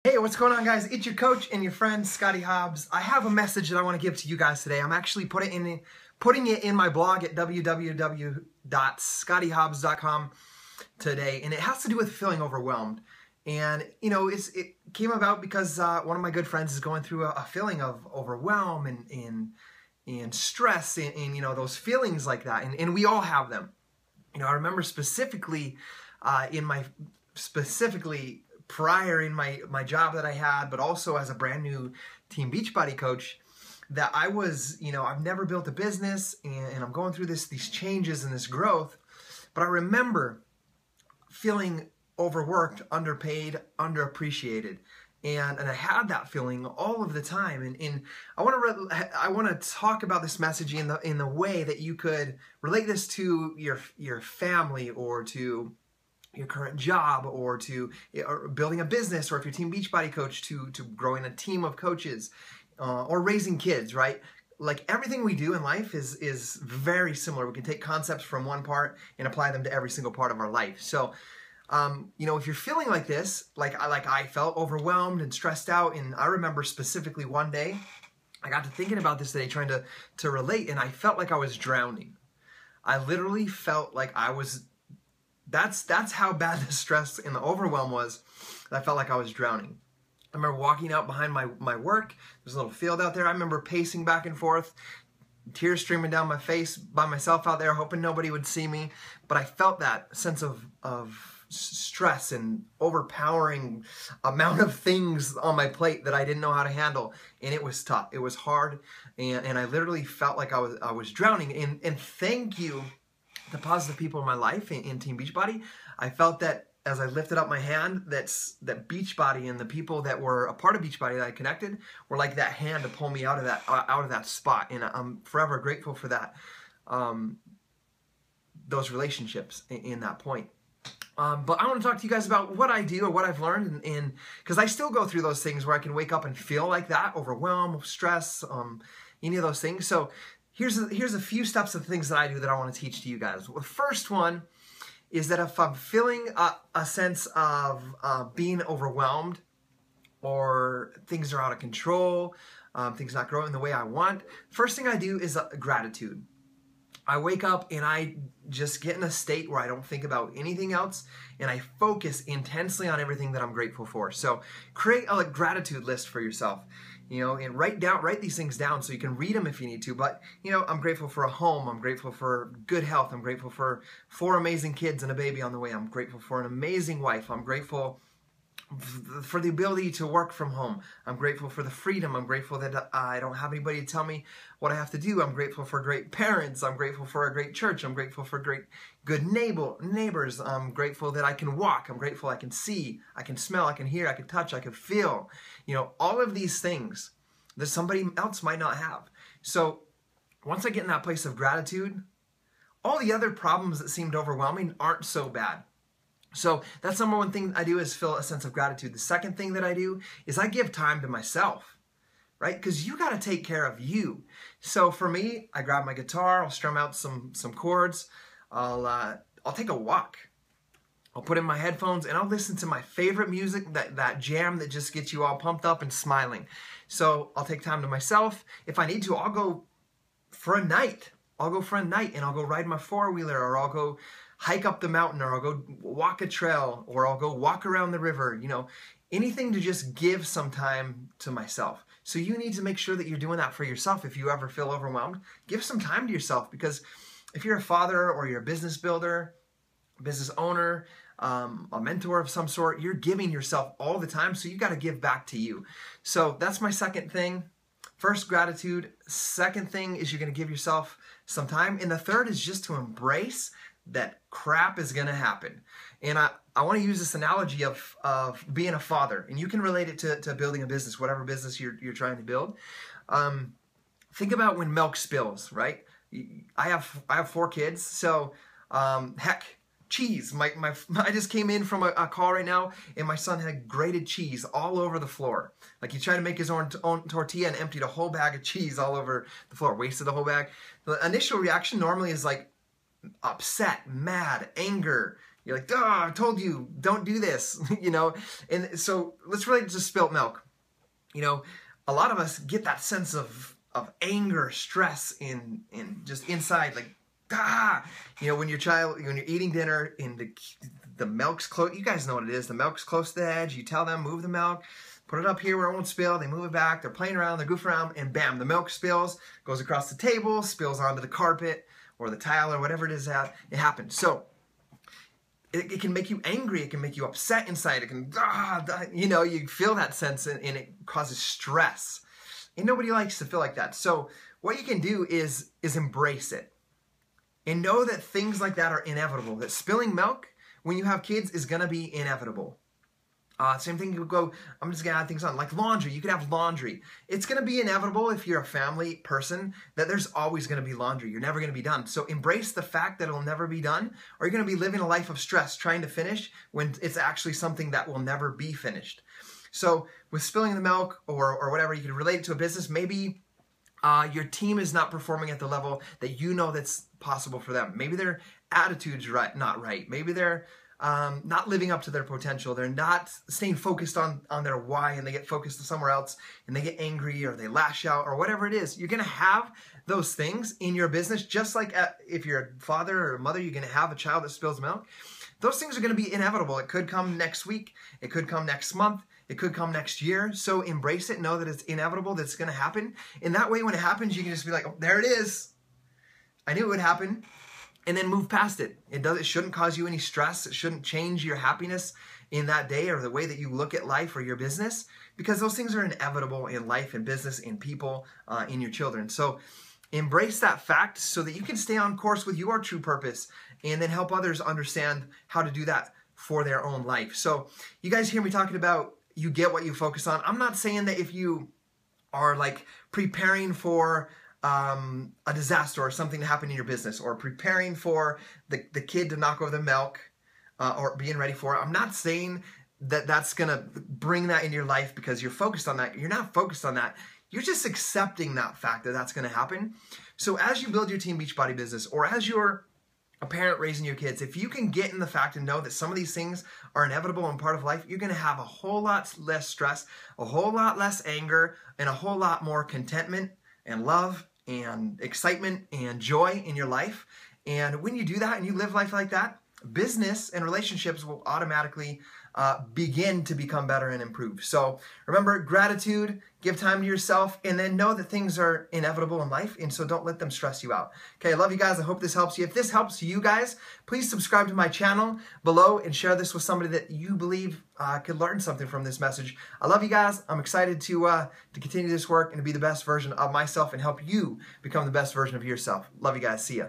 Hey, what's going on, guys? It's your coach and your friend, Scotty Hobbs. I have a message that I want to give to you guys today. I'm actually putting it in my blog at www.scottyhobbs.com today, and it has to do with feeling overwhelmed. And, you know, it came about because one of my good friends is going through a feeling of overwhelm and stress and, you know, those feelings like that. And we all have them. You know, I remember specifically prior in my job that I had, but also as a brand new Team Beachbody coach, that I was, you know, I've never built a business and I'm going through these changes and this growth, but I remember feeling overworked, underpaid, underappreciated. And I had that feeling all of the time. And I want to talk about this message in the way that you could relate this to your family, or to your current job, or building a business, or if you're Team Beachbody coach, to growing a team of coaches, or raising kids, right? Like, everything we do in life is very similar. We can take concepts from one part and apply them to every single part of our life. So, you know, if you're feeling like this, like I felt overwhelmed and stressed out, and I remember specifically one day, I got to thinking about this today, trying to relate, and I felt like I was drowning. I literally felt like I was. That's how bad the stress and the overwhelm was. I felt like I was drowning. I remember walking out behind my work. There's a little field out there. I remember pacing back and forth, tears streaming down my face by myself out there, hoping nobody would see me. But I felt that sense of stress and overpowering amount of things on my plate that I didn't know how to handle. And it was tough. It was hard. And I literally felt like I was drowning. And thank you, the positive people in my life in Team Beachbody. I felt that as I lifted up my hand, that Beachbody and the people that were a part of Beachbody that I connected were like that hand to pull me out of that spot, and I'm forever grateful for that, those relationships in that point. But I want to talk to you guys about what I do or what I've learned, and because I still go through those things where I can wake up and feel like that, overwhelm, stress, any of those things. So here's a few steps of things that I do that I want to teach to you guys. Well, the first one is that if I'm feeling a sense of being overwhelmed, or things are out of control, things not growing the way I want, first thing I do is gratitude. I wake up and I just get in a state where I don't think about anything else, and I focus intensely on everything that I'm grateful for. So create a gratitude list for yourself, you know, and write these things down so you can read them if you need to. But, you know, I'm grateful for a home. I'm grateful for good health. I'm grateful for 4 amazing kids and a baby on the way. I'm grateful for an amazing wife. I'm grateful for the ability to work from home. I'm grateful for the freedom. I'm grateful that I don't have anybody to tell me what I have to do. I'm grateful for great parents. I'm grateful for a great church. I'm grateful for good neighbors. I'm grateful that I can walk. I'm grateful I can see, I can smell, I can hear, I can touch, I can feel. You know, all of these things that somebody else might not have. So once I get in that place of gratitude, all the other problems that seemed overwhelming aren't so bad. So that's number one thing I do, is feel a sense of gratitude. The second thing that I do is I give time to myself, right? Because you got to take care of you. So for me, I grab my guitar, I'll strum out some chords, I'll take a walk. I'll put in my headphones and I'll listen to my favorite music, that jam that just gets you all pumped up and smiling. So I'll take time to myself. If I need to, I'll go for a night. And I'll go ride my 4-wheeler, or I'll go hike up the mountain, or I'll go walk a trail, or I'll go walk around the river, you know, anything to just give some time to myself. So you need to make sure that you're doing that for yourself. If you ever feel overwhelmed, give some time to yourself, because if you're a father, or you're a business builder, business owner, a mentor of some sort, you're giving yourself all the time, so you got to give back to you. So that's my second thing. First, gratitude. Second thing is you're going to give yourself some time. And the third is just to embrace that crap is going to happen. And I want to use this analogy of being a father, and you can relate it to building a business, whatever business you're trying to build. Think about when milk spills, right? I have 4 kids, so heck, cheese. I just came in from a call right now, and my son had grated cheese all over the floor. Like, he tried to make his own tortilla and emptied a whole bag of cheese all over the floor, wasted the whole bag. The initial reaction normally is like upset, mad, anger, You're like, oh, I told you, don't do this, you know? And so let's relate it to spilt milk. You know, a lot of us get that sense of anger, stress in just inside, like, you know, when you're eating dinner and the milk's close, you guys know what it is. The milk's close to the edge. You tell them, move the milk, put it up here where it won't spill. They move it back. They're playing around. They're goofing around, and bam, the milk spills, goes across the table, spills onto the carpet or the tile or whatever it is that it happens. So it can make you angry. It can make you upset inside. It can, you know, you feel that sense, and it causes stress. And nobody likes to feel like that. So what you can do is embrace it. And know that things like that are inevitable. That spilling milk when you have kids is going to be inevitable. Same thing, you go, I'm just going to add things on. Like laundry, you could have laundry. It's going to be inevitable if you're a family person that there's always going to be laundry. You're never going to be done. So embrace the fact that it'll never be done, or you're going to be living a life of stress trying to finish when it's actually something that will never be finished. So with spilling the milk or whatever, you can relate it to a business. Maybe your team is not performing at the level that you know that's possible for them. Maybe their attitude's not right. Maybe they're not living up to their potential. They're not staying focused on their why, and they get focused somewhere else, and they get angry or they lash out or whatever it is. You're going to have those things in your business, just like if you're a father or a mother, you're going to have a child that spills milk. Those things are going to be inevitable. It could come next week. It could come next month. It could come next year. So embrace it. Know that it's inevitable, that it's going to happen. And that way, when it happens, you can just be like, oh, there it is. I knew it would happen. And then move past it. It shouldn't cause you any stress. It shouldn't change your happiness in that day or the way that you look at life or your business, because those things are inevitable in life and business, in people, in your children. So embrace that fact so that you can stay on course with your true purpose, and then help others understand how to do that for their own life. So you guys hear me talking about you get what you focus on. I'm not saying that if you are like preparing for a disaster or something to happen in your business, or preparing for the kid to knock over the milk, or being ready for it, I'm not saying that that's going to bring that in your life because you're focused on that. You're not focused on that. You're just accepting that fact that that's going to happen. So as you build your Team Beachbody business, or as you're a parent raising your kids, if you can get in the fact and know that some of these things are inevitable and part of life, you're going to have a whole lot less stress, a whole lot less anger, and a whole lot more contentment and love and excitement and joy in your life. And when you do that and you live life like that, business and relationships will automatically begin to become better and improve. So remember, gratitude, give time to yourself, and then know that things are inevitable in life, and so don't let them stress you out. Okay, I love you guys. I hope this helps you. If this helps you guys, please subscribe to my channel below and share this with somebody that you believe could learn something from this message. I love you guys. I'm excited to continue this work and to be the best version of myself and help you become the best version of yourself. Love you guys. See ya.